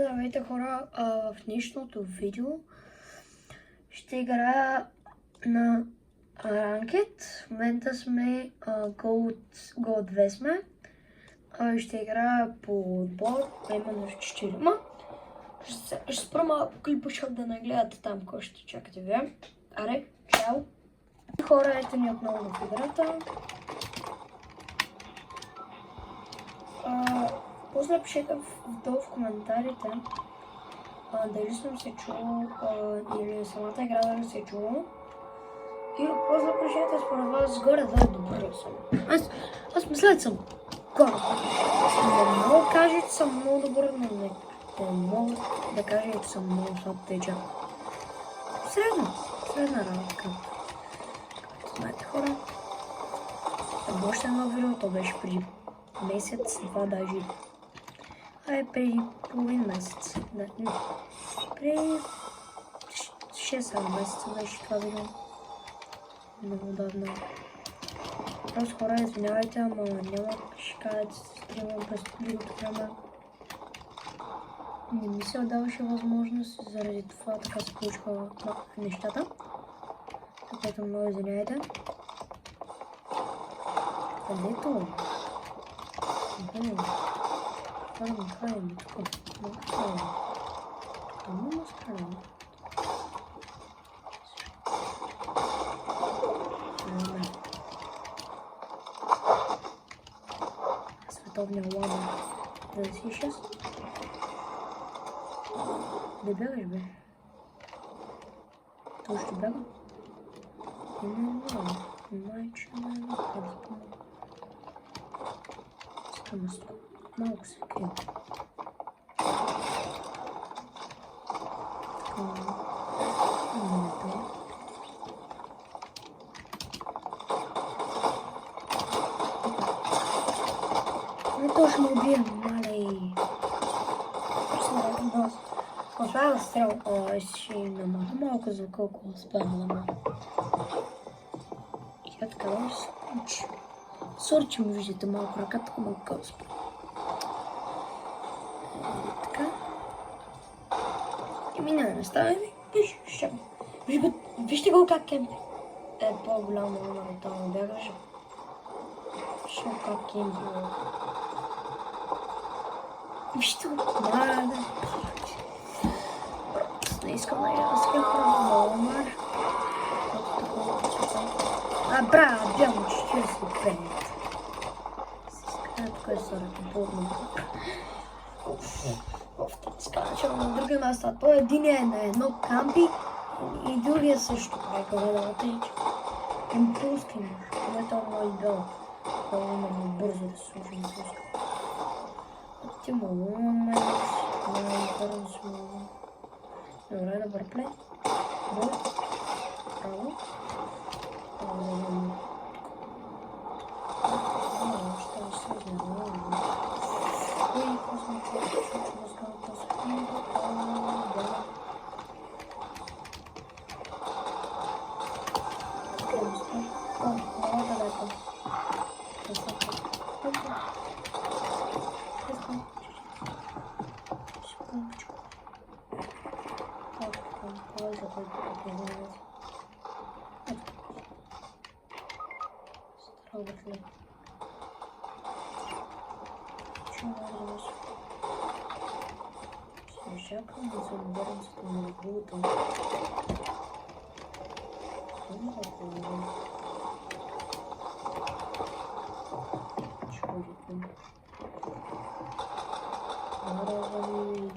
Здравейте хора, в днешното видео ще играя на Ranked. В момента сме Gold 2 сме. Ще играя по отбор, именно 4. Ще спра малко клипа, защото да не гледате там кой ще чакате вие. Аре, чао! Хора, ето ни отново в играта. После пишете долу в коментарите дали съм се чул или самата игра дали се чула. И после пишете според вас горе-долу добър ли съм. Аз мисля, че съм горе-долу. Не мога да кажа, че съм много добър, но не мога да кажа, че съм много слаб теча. Средна работа, както знаете хора. Още едно видео, то беше преди месец, два даже. Преди половин месец. Преди 6-7 месеца беше това видео. Много давно. Просто хора, извинявайте, ама няма ще кажа, че стримам през другото време. Не ми се отдаваше възможност, заради това така се получиха нещата. Така много извинявайте. Къде е това? Това да махаем тук. Махаем. Тому махаем. Световния лама. Да си 6. Да бягаш бе. Той ще бяга? Не знам. Майче не напълно. Стамъсто. Малко се крие. Не тоже ме убием, малей. Успях да стрел. Ще намаля малко за колко успях да намаля. И така да се получи. Сори, че му виждате малко ръката, малко къспа. Така. И минаме на става ми. Вижте го как е по-голямо на това бягаше. Шо как е било. Вижте го. Да. Не искам да я скъпвам много мар. Браво, бямо 45. Тук е сората бурно. Скачам на други места. Той единия е на едно кампи и другия също прави да отече. Импулски мъж. Това е много играл. Много бързо да се служи импулски. Ти много бързо. Добре, добър плей. Право. Чакам да се отборим с това на булата. Чудите. Маравали.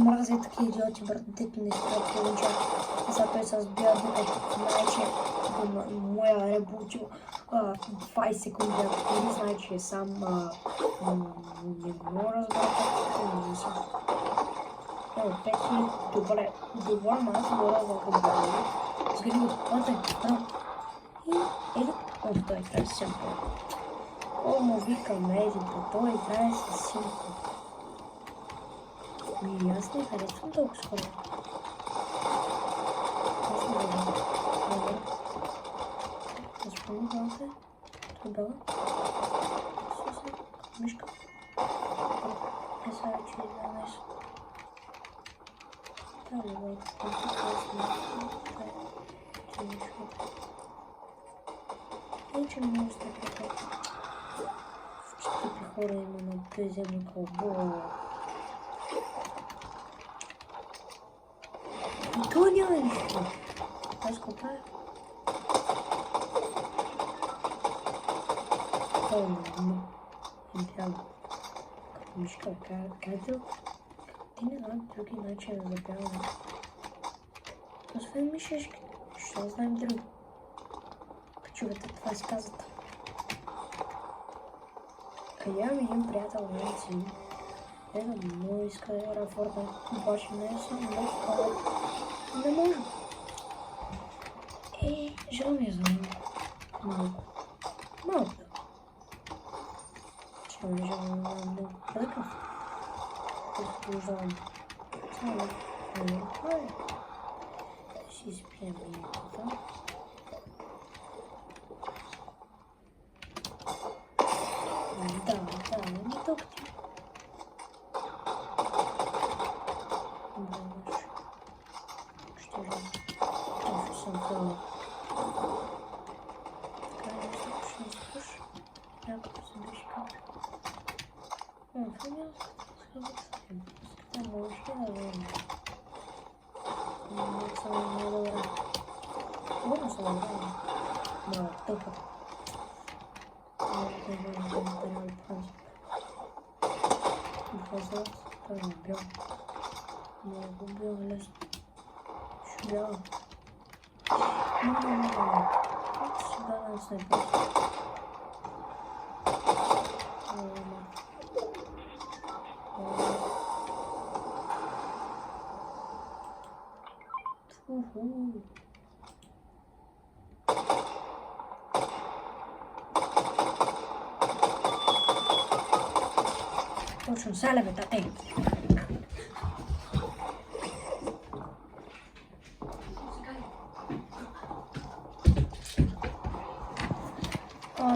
мразя и такива идиоти, брат, дето не спират получат. И сега той се сбива, докато знае, че моя ребутил 20 секунди, ако не знае, че сам не го разбира как не мисля. Evo, 5000, добре, аз говоря за отборали. Сгри, и ели, той играе с Симпо. О, му викам, той играе с Симпо. Аз не харесвам толкова скоро. Аз не знам. Добре. Разпълни главата. Трудава. Суса. Мишка. Не сега вече е 12. Давай, че може да така. Всички хора има на приземни кълбо. И това няма нищо. Аз го правя. Това не трябва. Като мишка, казал. Ти не знам други начини за забяване. Освен мишешки, ще знаем други. Чувате, това си казват. А я един приятел на си. Много иска да игра Fortnite, обаче не съм много скоро. Не може. Жал ми е за малко. Малко. Че ми жал много. Такъв. Продължавам. Само това е. Да си изпием минутата. Да, не толкова. Что же? Оф, съм това. Така не ще не спуш. Някакво се беше как. Това няма скъпа. Да, може да време. Не съм много добре. Много съм добре. Да, тъпа. Може да бъдем да материали принцип. Базът, той е бял. Много бял лесно. Шбял. Много. Сега да се пъти. Точно, сега бе, тате.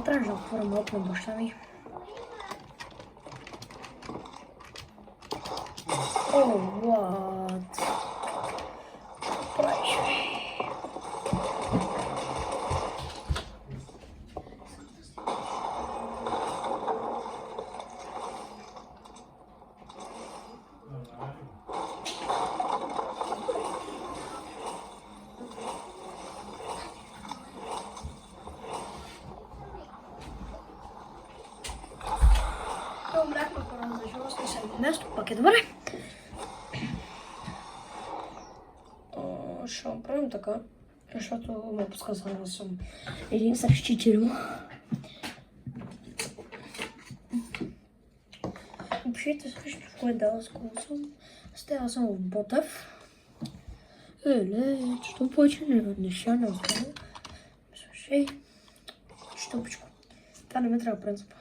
Трябваше да отворя малко на баща ми. О, what? Правиш, бе. Умряхме хора, за жалост не съм нещо, пак е добре. Ще направим така, защото ме подсказва, аз съм един срещу 4. Пишете също в кое дала скоро съм. Аз съм в Ботев. Що повече неща не оставя. Слушай, щупичко. Това не ме трябва принципа.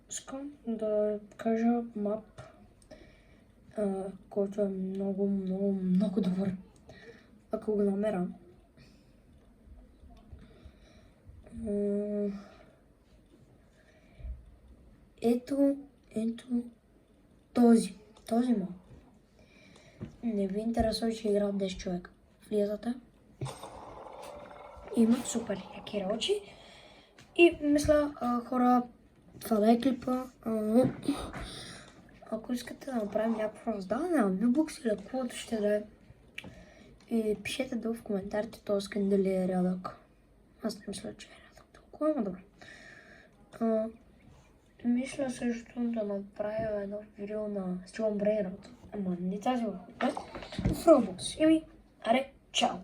Искам да кажа мап, който е много добър. Ако го намеря. Ето този мап. Не ви интересува, че играят 10 човека. Влизате. Имат супер яки рълчи. И мисля, хора, това да е клипа. Ако искате да направим някакво раздаване на V-Bucks или каквото ще да е, и пишете долу в коментарите този скин дали е рядък. Аз не мисля, че е рядък толкова, но добре. Мисля също да направя едно видео на Стивън Брейнард. Ама не тази в Roblox. Аре, чао!